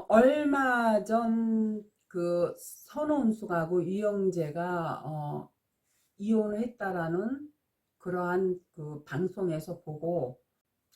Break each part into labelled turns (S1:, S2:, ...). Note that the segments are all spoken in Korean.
S1: 얼마 전 그 선호은숙하고 유영재가 이혼을 했다라는 그러한 그 방송에서 보고,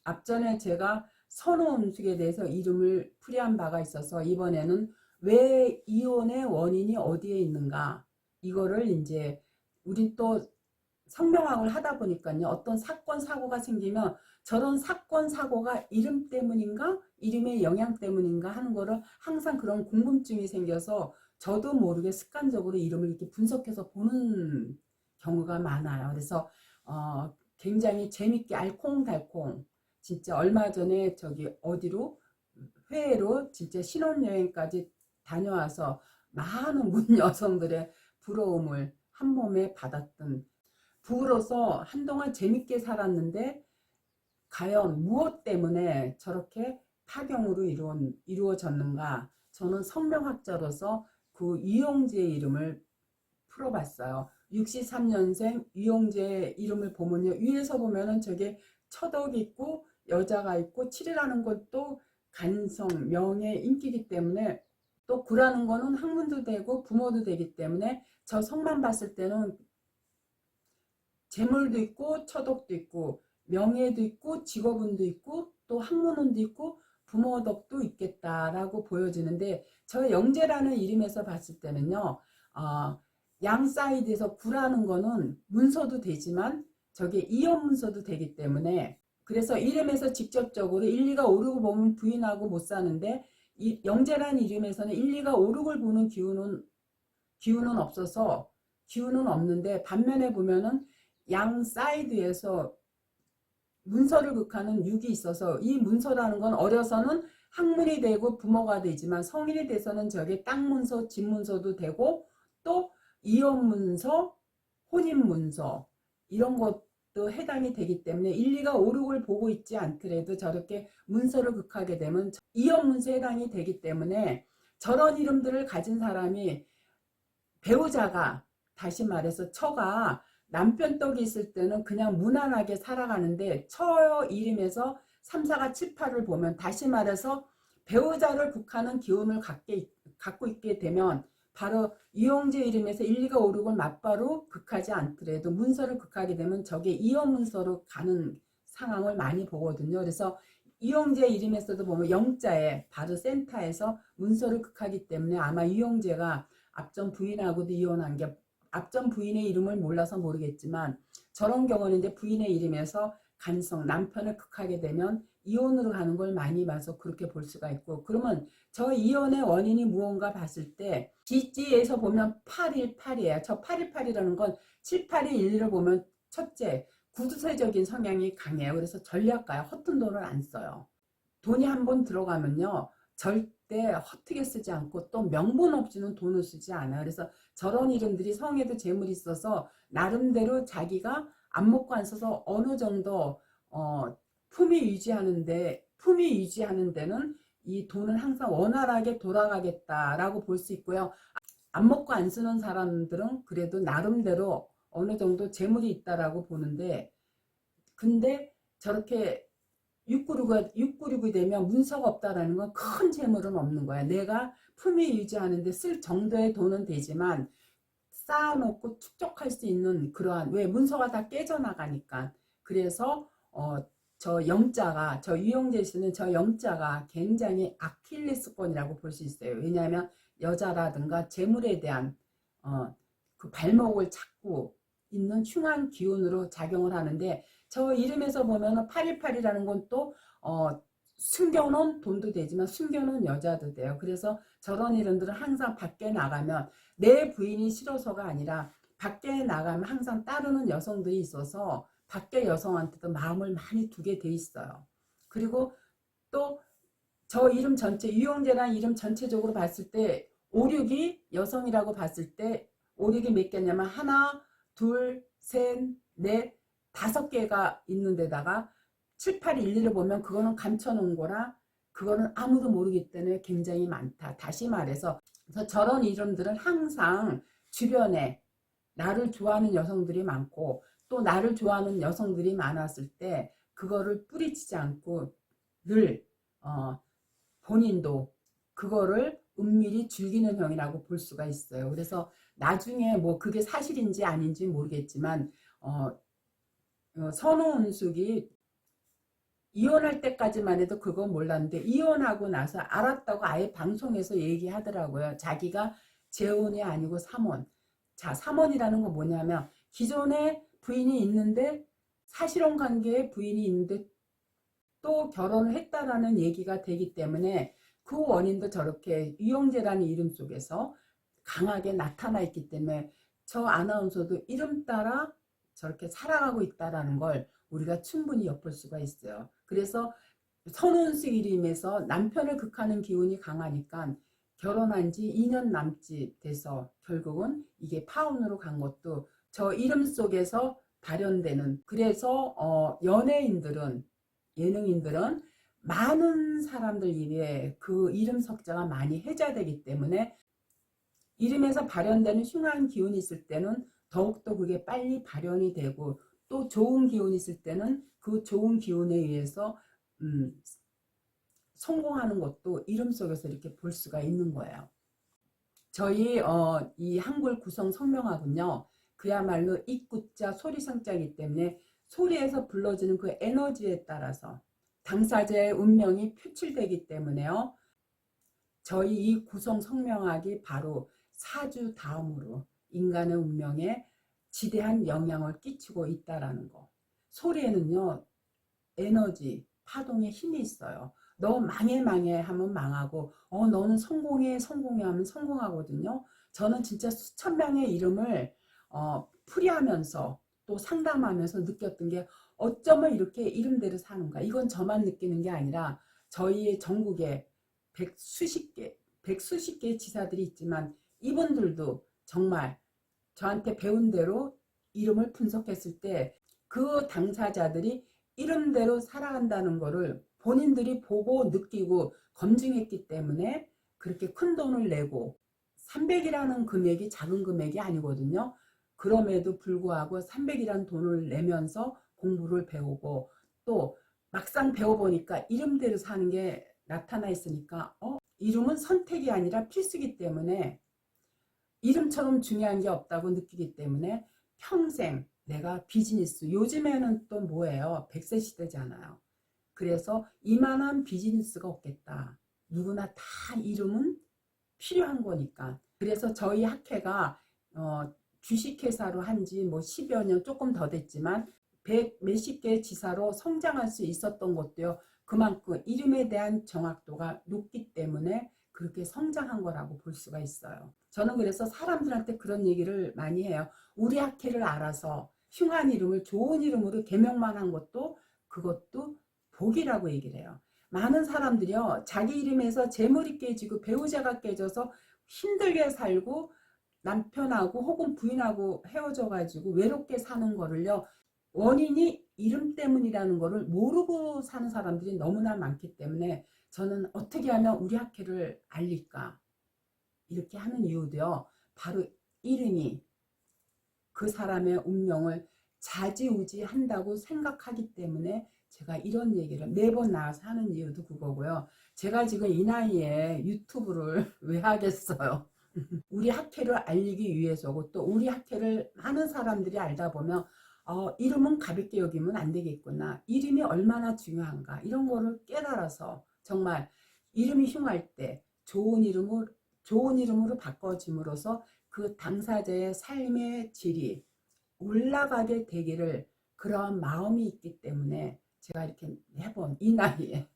S1: 앞전에 제가 선호음식에 대해서 이름을 풀이한 바가 있어서 이번에는 왜 이혼의 원인이 어디에 있는가, 이거를 이제 우린 또 성명학을 하다 보니까요, 어떤 사건 사고가 생기면 저런 사건 사고가 이름 때문인가 이름의 영향 때문인가 하는 거를 항상 그런 궁금증이 생겨서 저도 모르게 습관적으로 이름을 이렇게 분석해서 보는 경우가 많아요. 그래서 굉장히 재밌게 알콩달콩, 진짜 얼마 전에 저기 어디로 해외로 진짜 신혼여행까지 다녀와서 많은 문 여성들의 부러움을 한 몸에 받았던 부부로서 한동안 재밌게 살았는데, 과연 무엇 때문에 저렇게 파경으로 이루어졌는가, 저는 성명학자로서 그 유영재의 이름을 풀어봤어요. 63년생 유영재 이름을 보면요, 위에서 보면은 저게 처덕이 있고 여자가 있고 7이라는 것도 간성, 명예, 인기이기 때문에, 또 구라는 거는 학문도 되고 부모도 되기 때문에 저 성만 봤을 때는 재물도 있고 처덕도 있고 명예도 있고 직업운도 있고 또 학문운도 있고 부모덕도 있겠다라고 보여지는데, 저 영재라는 이름에서 봤을 때는요, 양 사이드에서 구라는 거는 문서도 되지만 저게 이혼 문서도 되기 때문에, 그래서 이름에서 직접적으로 1, 2가 5, 6을 보면 부인하고 못 사는데, 이 영재라는 이름에서는 1, 2가 5, 6을 보는 기운은 없어서, 기운은 없는데, 반면에 보면은 양 사이드에서 문서를 극하는 6이 있어서, 이 문서라는 건 어려서는 학문이 되고 부모가 되지만 성인이 돼서는 저게 땅 문서, 집 문서도 되고 또 이혼 문서, 혼인 문서 이런 것도 해당이 되기 때문에 1, 2가 5, 6을 보고 있지 않더라도 저렇게 문서를 극하게 되면 이혼 문서에 해당이 되기 때문에, 저런 이름들을 가진 사람이, 배우자가, 다시 말해서 처가 남편 떡이 있을 때는 그냥 무난하게 살아가는데, 처 이름에서 3, 4가 7, 8을 보면, 다시 말해서 배우자를 극하는 기운을 갖고 있게 되면, 바로 이용재 이름에서 1, 2가 5, 6을 맞바로 극하지 않더라도 문서를 극하게 되면 저게 이혼 문서로 가는 상황을 많이 보거든요. 그래서 이용재 이름에서도 보면 영자에 바로 센터에서 문서를 극하기 때문에, 아마 이용재가 앞전 부인하고도 이혼한 게, 앞전 부인의 이름을 몰라서 모르겠지만 저런 경우는 이제 부인의 이름에서 간성, 남편을 극하게 되면 이혼으로 가는 걸 많이 봐서 그렇게 볼 수가 있고, 그러면 저 이혼의 원인이 무언가 봤을 때 지지에서 보면 818이에요. 저 818이라는 건 7, 8이 1, 2를 보면 첫째, 구두쇠적인 성향이 강해요. 그래서 전략가요. 허튼 돈을 안 써요. 돈이 한번 들어가면요, 절대 허투게 쓰지 않고 또 명분 없이는 돈을 쓰지 않아요. 그래서 저런 이름들이 성에도 재물이 있어서 나름대로 자기가 안 먹고 안 써서 어느 정도 품위 유지하는 데는 이 돈은 항상 원활하게 돌아가겠다라고 볼 수 있고요. 안 먹고 안 쓰는 사람들은 그래도 나름대로 어느 정도 재물이 있다라고 보는데, 근데 저렇게 696이 되면 문서가 없다라는 건 큰 재물은 없는 거야. 내가 품위 유지하는데 쓸 정도의 돈은 되지만 쌓아놓고 축적할 수 있는 그러한, 왜 문서가 다 깨져나가니까. 그래서 저 영자가, 저 유영재 씨는 저 영자가 굉장히 아킬레스건이라고 볼 수 있어요. 왜냐하면 여자라든가 재물에 대한 그 발목을 잡고 있는 흉한 기운으로 작용을 하는데, 저 이름에서 보면 818이라는 건 또 숨겨놓은 돈도 되지만 숨겨놓은 여자도 돼요. 그래서 저런 이름들은 항상 밖에 나가면, 내 부인이 싫어서가 아니라 밖에 나가면 항상 따르는 여성들이 있어서 밖에 여성한테도 마음을 많이 두게 돼 있어요. 그리고 또 저 이름 전체, 유영재라는 이름 전체적으로 봤을 때 5, 6이 여성이라고 봤을 때 5, 6이 몇 개냐면 하나, 둘, 셋, 넷, 5개가 있는 데다가 7, 8, 1, 2를 보면 그거는 감춰놓은 거라 그거는 아무도 모르기 때문에 굉장히 많다. 다시 말해서 그래서 저런 이름들은 항상 주변에 나를 좋아하는 여성들이 많고 또 나를 좋아하는 여성들이 많았을 때 그거를 뿌리치지 않고 늘 본인도 그거를 은밀히 즐기는 형이라고 볼 수가 있어요. 그래서 나중에 뭐 그게 사실인지 아닌지 모르겠지만 선우은숙이 이혼할 때까지만 해도 그거 몰랐는데 이혼하고 나서 알았다고 아예 방송에서 얘기하더라고요. 자기가 재혼이 아니고 삼혼. 자, 삼혼이라는 건 뭐냐면 기존에 부인이 있는데 사실혼 관계에 부인이 있는데 또 결혼을 했다라는 얘기가 되기 때문에 그 원인도 저렇게 유영재라는 이름 속에서 강하게 나타나 있기 때문에 저 아나운서도 이름 따라 저렇게 살아가고 있다라는 걸 우리가 충분히 엿볼 수가 있어요. 그래서 선운수 이름에서 남편을 극하는 기운이 강하니까 결혼한 지 2년 남짓 돼서 결국은 이게 파혼으로 간 것도 저 이름 속에서 발현되는 그래서 연예인들은 예능인들은 많은 사람들 입에 그 이름 석자가 많이 해자되기 때문에 이름에서 발현되는 흉한 기운이 있을 때는 더욱더 그게 빨리 발현이 되고 또 좋은 기운이 있을 때는 그 좋은 기운에 의해서 성공하는 것도 이름 속에서 이렇게 볼 수가 있는 거예요. 저희 이 한글 구성 성명학은요. 그야말로 입구자 소리성자이기 때문에 소리에서 불러지는 그 에너지에 따라서 당사자의 운명이 표출되기 때문에요. 저희 이 구성 성명학이 바로 사주 다음으로 인간의 운명에 지대한 영향을 끼치고 있다라는 거. 소리에는요. 에너지, 파동의 힘이 있어요. 너 망해 하면 망하고 너는 성공해 하면 성공하거든요. 저는 진짜 수천 명의 이름을 풀이하면서 또 상담하면서 느꼈던 게 어쩌면 이렇게 이름대로 사는가. 이건 저만 느끼는 게 아니라 저희 전국에 백수십 개의 지사들이 있지만 이분들도 정말 저한테 배운 대로 이름을 분석했을 때 그 당사자들이 이름대로 살아간다는 거를 본인들이 보고 느끼고 검증했기 때문에 그렇게 큰 돈을 내고 300이라는 금액이 작은 금액이 아니거든요. 그럼에도 불구하고 300이라는 돈을 내면서 공부를 배우고 또 막상 배워보니까 이름대로 사는 게 나타나 있으니까 이름은 선택이 아니라 필수기 때문에 이름처럼 중요한 게 없다고 느끼기 때문에 평생 내가 비즈니스 요즘에는 또 뭐예요? 100세 시대잖아요. 그래서 이만한 비즈니스가 없겠다. 누구나 다 이름은 필요한 거니까. 그래서 저희 학회가 주식회사로 한지 뭐 10여 년 조금 더 됐지만 100 몇십 개의 지사로 성장할 수 있었던 것도요. 그만큼 이름에 대한 정확도가 높기 때문에 그렇게 성장한 거라고 볼 수가 있어요. 저는 그래서 사람들한테 그런 얘기를 많이 해요. 우리 학회를 알아서 흉한 이름을 좋은 이름으로 개명만 한 것도 그것도 복이라고 얘기를 해요. 많은 사람들이요. 자기 이름에서 재물이 깨지고 배우자가 깨져서 힘들게 살고 남편하고 혹은 부인하고 헤어져 가지고 외롭게 사는 거를요. 원인이 이름 때문이라는 거를 모르고 사는 사람들이 너무나 많기 때문에 저는 어떻게 하면 우리 학회를 알릴까 이렇게 하는 이유도요. 바로 이름이 그 사람의 운명을 좌지우지한다고 생각하기 때문에 제가 이런 얘기를 매번 나와서 하는 이유도 그거고요. 제가 지금 이 나이에 유튜브를 왜 하겠어요. 우리 학회를 알리기 위해서고 또 우리 학회를 많은 사람들이 알다 보면 이름은 가볍게 여기면 안 되겠구나. 이름이 얼마나 중요한가. 이런 거를 깨달아서 정말 이름이 흉할 때 좋은 이름으로 바꿔짐으로써 그 당사자의 삶의 질이 올라가게 되기를 그런 마음이 있기 때문에 제가 이렇게 매번 이 나이에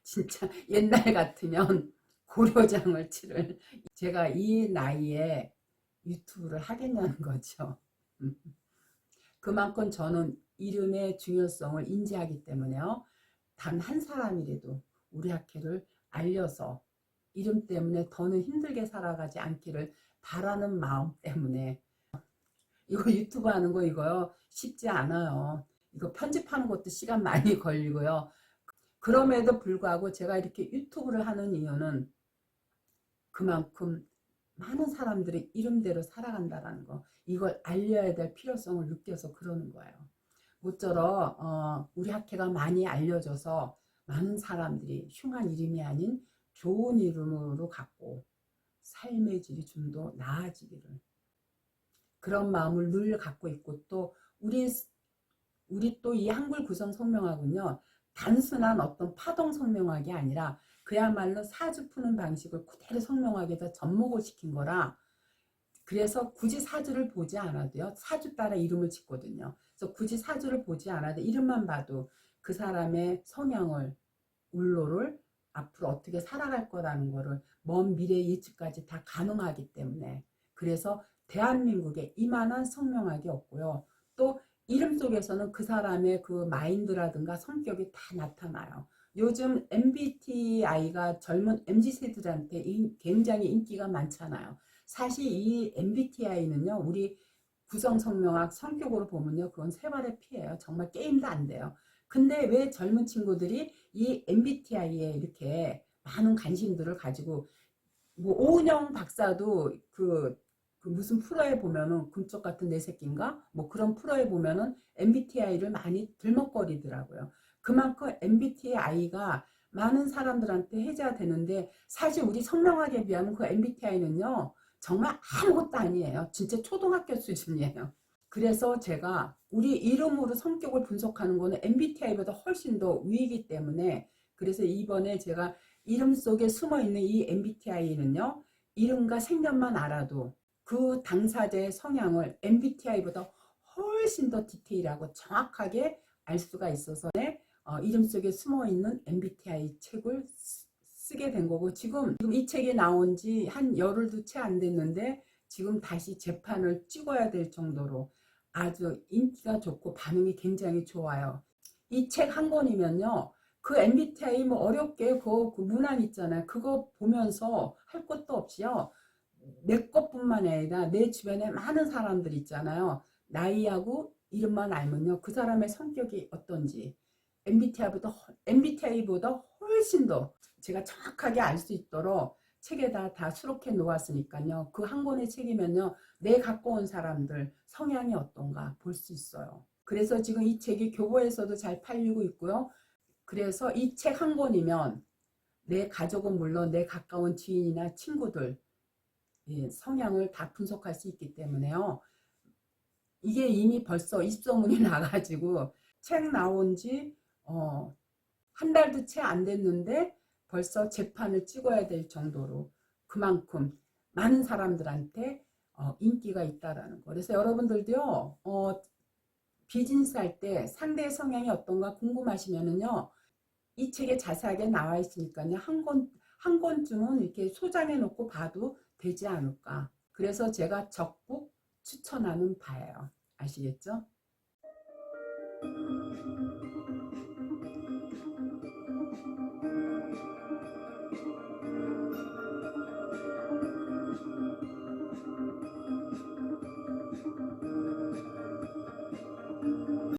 S1: 진짜 옛날 같으면 고려장을 치를 제가 이 나이에 유튜브를 하겠냐는 거죠. 그만큼 저는 이름의 중요성을 인지하기 때문에요. 단 한 사람이라도 우리 학회를 알려서 이름 때문에 더는 힘들게 살아가지 않기를 바라는 마음 때문에 이거 유튜브 하는 거 이거요 쉽지 않아요. 이거 편집하는 것도 시간 많이 걸리고요. 그럼에도 불구하고 제가 이렇게 유튜브를 하는 이유는 그만큼 많은 사람들이 이름대로 살아간다는 거, 이걸 알려야 될 필요성을 느껴서 그러는 거예요. 모쪼록 우리 학회가 많이 알려져서 많은 사람들이 흉한 이름이 아닌 좋은 이름으로 갖고 삶의 질이 좀 더 나아지기를, 그런 마음을 늘 갖고 있고, 또 우리 또 이 한글 구성 성명학은요, 단순한 어떤 파동 성명학이 아니라 그야말로 사주 푸는 방식을 그대로 성명학에다 접목을 시킨 거라, 그래서 굳이 사주를 보지 않아도요, 사주 따라 이름을 짓거든요. 그래서 굳이 사주를 보지 않아도 이름만 봐도 그 사람의 성향을, 울로를 앞으로 어떻게 살아갈 거라는 거를 먼 미래 예측까지 다 가능하기 때문에, 그래서 대한민국에 이만한 성명학이 없고요. 또 이름 속에서는 그 사람의 그 마인드라든가 성격이 다 나타나요. 요즘 MBTI가 젊은 MZ세들한테 굉장히 인기가 많잖아요. 사실 이 MBTI는요, 우리 구성성명학 성격으로 보면요, 그건 세발의 피예요. 정말 게임도 안 돼요. 근데 왜 젊은 친구들이 이 MBTI에 이렇게 많은 관심들을 가지고, 뭐 오은영 박사도 그 무슨 프로에 보면은 금쪽 같은 내 새끼인가? 뭐 그런 프로에 보면은 MBTI를 많이 들먹거리더라고요. 그만큼 MBTI가 많은 사람들한테 해제가 되는데, 사실 우리 성명학에 비하면 그 MBTI는요, 정말 아무것도 아니에요. 진짜 초등학교 수준이에요. 그래서 제가 우리 이름으로 성격을 분석하는 거는 MBTI보다 훨씬 더 위이기 때문에, 그래서 이번에 제가 이름 속에 숨어있는 이 MBTI는요, 이름과 생년만 알아도 그 당사자의 성향을 MBTI보다 훨씬 더 디테일하고 정확하게 알 수가 있어서 이름 속에 숨어있는 MBTI 책을 쓰게 된 거고, 지금 이 책이 나온 지 한 열흘도 채 안 됐는데 지금 다시 재판을 찍어야 될 정도로 아주 인기가 좋고 반응이 굉장히 좋아요. 이 책 한 권이면요, 그 MBTI 뭐 어렵게 그 문항 있잖아요. 그거 보면서 할 것도 없이요, 내 것뿐만 아니라 내 주변에 많은 사람들 있잖아요. 나이하고 이름만 알면요, 그 사람의 성격이 어떤지 MBTI보다 훨씬 더 제가 정확하게 알 수 있도록 책에다 다 수록해 놓았으니까요. 그 한 권의 책이면요, 내 갖고 온 사람들 성향이 어떤가 볼 수 있어요. 그래서 지금 이 책이 교보에서도 잘 팔리고 있고요. 그래서 이 책 한 권이면 내 가족은 물론 내 가까운 지인이나 친구들 성향을 다 분석할 수 있기 때문에요. 이게 이미 벌써 입소문이 나가지고 책 나온 지 한 달도 채 안 됐는데 벌써 재판을 찍어야 될 정도로 그만큼 많은 사람들한테 인기가 있다라는 거. 그래서 여러분들도요, 비즈니스 할 때 상대의 성향이 어떤가 궁금하시면은요, 이 책에 자세하게 나와 있으니까요, 한 권쯤은 이렇게 소장해 놓고 봐도 되지 않을까. 그래서 제가 적극 추천하는 바예요. 아시겠죠?